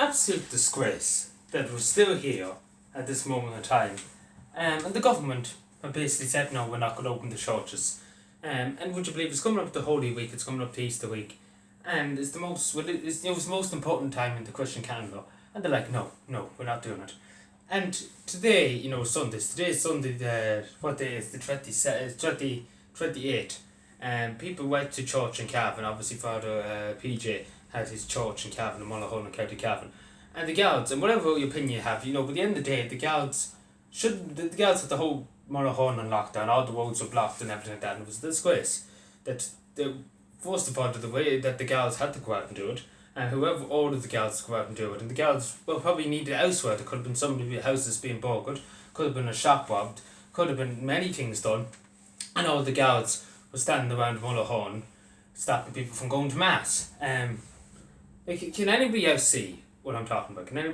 absolute disgrace that we're still here at this moment in time. And the government have basically said, no, we're not going to open the churches. And would you believe it's coming up to Holy Week, it's coming up to Easter week. And it's the most, it's the most important time in the Christian calendar. And they're like, no, we're not doing it. And today, today's Sunday, what day is the 28th. People went to church in Cavan. Obviously Father PJ had his church in Cavan, in Mullahoe and County Cavan. And the guards, and whatever opinion you have, by the end of the day, the guards had the whole Mullahoe on lockdown, all the roads were blocked and everything like that, and it was a disgrace that first of all, the way that the guards had to go out and do it, and whoever ordered the guards to go out and do it, and the guards probably needed elsewhere. There could have been somebody's houses being burgled, could have been a shop robbed, could have been many things done, and all the guards were standing around Mullahoe stopping people from going to mass. Can anybody else see what I'm talking about? Like,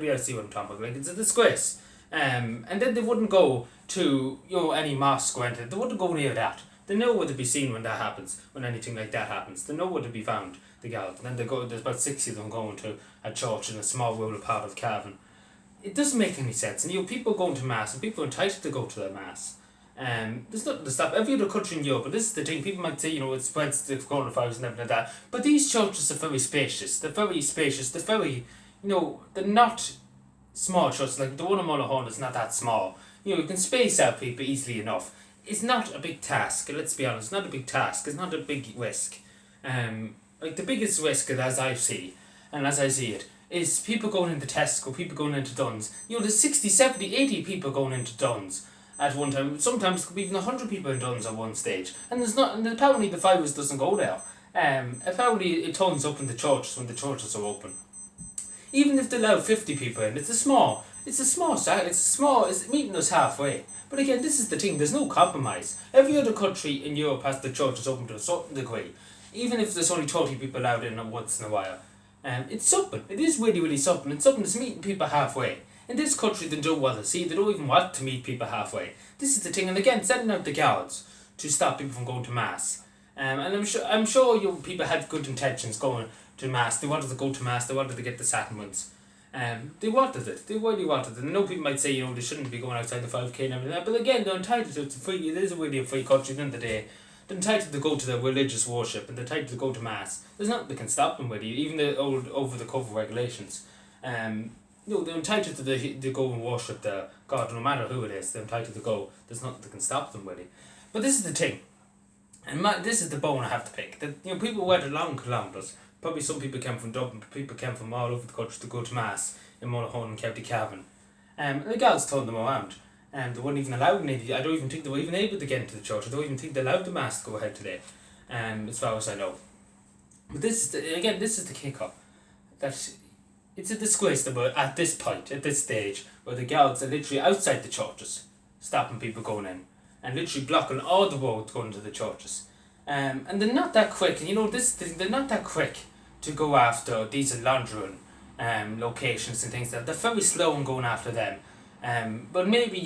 it's a disgrace. And then they wouldn't go to any mosque or anything. They wouldn't go near that. They know where to be seen when that happens, when anything like that happens. They know where to be found, the guards. And then there's about 60 of them going to a church in a small rural part of Cavan. It doesn't make any sense. And people going to mass, and people are entitled to go to their mass. There's nothing to stop every other country in Europe, but this is the thing, people might say, it spreads the coronavirus and everything like that, but these churches are very spacious, they're not small churches, like the one in Mullahoe is not that small, you can space out people easily enough. It's not a big task, let's be honest, it's not a big task, it's not a big risk. Like the biggest risk, as I see it, is people going into Tesco, people going into Dunn's. There's 60, 70, 80 people going into Dunn's at one time. Sometimes it could be even 100 people in Dunn's at one stage. And apparently the virus doesn't go there. Apparently it turns up in the churches when the churches are open. Even if they allow 50 people in, it's meeting us halfway. But again, this is the thing, there's no compromise. Every other country in Europe has the churches open to a certain degree. Even if there's only 30 people allowed in once in a while. It's something. It is really, really something. It's something that's meeting people halfway. In this country, they don't want to see. They don't even want to meet people halfway. This is the thing. And again, sending out the guards to stop people from going to mass. And I'm sure people had good intentions going to mass. They wanted to go to mass. They wanted to get the sacraments. They wanted it. They really wanted it. And I know people might say, they shouldn't be going outside the 5K and everything. But again, they're entitled to it. It's free. It is really a free country at the end of the day. They're entitled to go to their religious worship and they're entitled to go to mass. There's nothing that can stop them with it. Even the old over-the-cover regulations. They're entitled to go and worship their God, no matter who it is. They're entitled to go. There's nothing that can stop them with it. But this is the thing. And this is the bone I have to pick. That people went long kilometres. Probably some people came from Dublin, but people came from all over the country to go to mass in Mullahoe and County Cavan. And the guards turned them around. They weren't even allowed any. I don't even think they were even able to get into the church. I don't even think they allowed the mass to go ahead today. As far as I know. But this is the kicker. That it's a disgrace that we're at this point, at this stage, where the guards are literally outside the churches, stopping people going in, and literally blocking all the roads going to the churches. And they're not that quick. And they're not that quick to go after these laundering locations and things like that. They're very slow in going after them. But maybe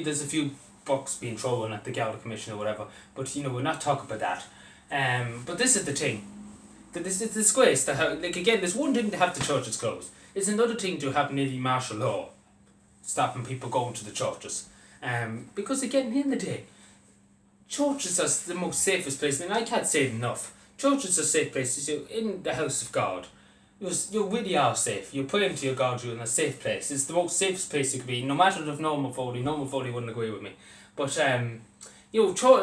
there's a few bucks being thrown at the Garda Commission or whatever. But we're not talking about that. But this is the thing. It's a disgrace to have, again, there's one thing to have the churches closed. It's another thing to have nearly martial law stopping people going to the churches. Because again, at the end of the day, churches are the most safest place. I can't say it enough. Churches are safe places. You're in the house of God. You really are safe. You're praying to your God. You're in a safe place. It's the most safest place you could be. No matter if normal Foley wouldn't agree with me. But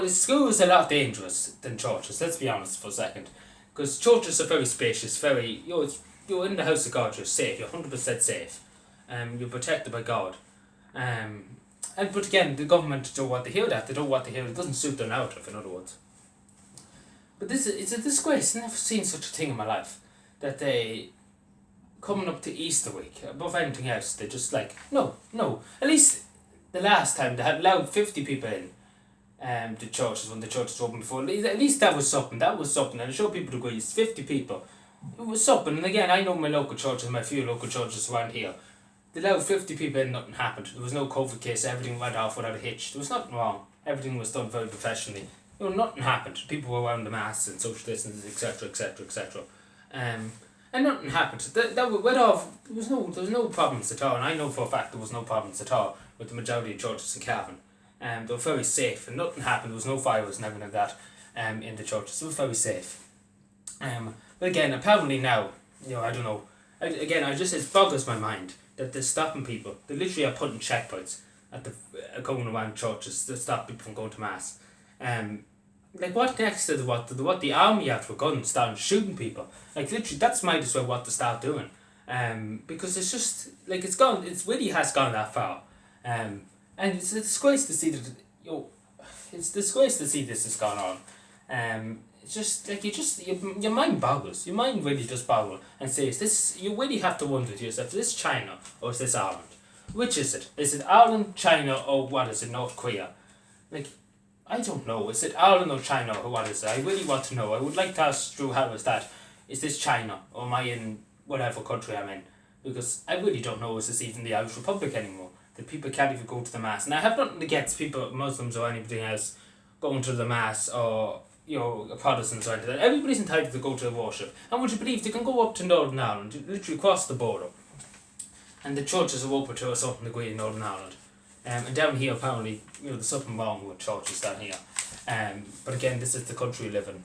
schools are a lot dangerous than churches. Let's be honest for a second. Because churches are very spacious, you're in the house of God, you're safe, you're 100% safe. You're protected by God. But again, the government don't want to hear that, it doesn't suit their narrative, in other words. But it's a disgrace, I've never seen such a thing in my life, that they, coming up to Easter week, above anything else, they're just like, no, at least the last time they had allowed 50 people in. The churches, when the churches were open before, at least that was something, and I'm sure people agree, it's 50 people, it was something. And again, I know my local churches, my few local churches around here, they allowed 50 people in, nothing happened, there was no COVID case, everything went off without a hitch, there was nothing wrong, everything was done very professionally, nothing happened, people were wearing the masks and social distances, etc. and nothing happened. That went off. There was no problems at all, and I know for a fact there was no problems at all with the majority of churches in Cavan. They were very safe, and nothing happened. There was no fires and everything like that. In the churches, they were very safe. But again, apparently now, I don't know. It boggles my mind that they're stopping people. They literally are putting checkpoints at the going around churches to stop people from going to mass. Like what next to what the army out with guns starting shooting people? Like literally, that's might as well what to start doing. Because it's just like it really has gone that far. And it's a disgrace to see that it's a disgrace to see this has gone on. It's just like your mind boggles. Your mind really does boggle and says this. You really have to wonder to yourself: is this China or is this Ireland? Which is it? Is it Ireland, China, or what is it? North Korea? Like, I don't know. Is it Ireland or China or what is it? I really want to know. I would like to ask Drew how is that? Is this China or am I in whatever country I'm in? Because I really don't know. Is this even the Irish Republic anymore? That people can't even go to the mass. And I have nothing against people, Muslims or anybody else, going to the mass or Protestants or anything. Everybody's entitled to go to worship. And would you believe they can go up to Northern Ireland, literally cross the border, and the churches are open to a certain degree in Northern Ireland. And down here apparently, there's something wrong with churches down here. But again, this is the country we live in.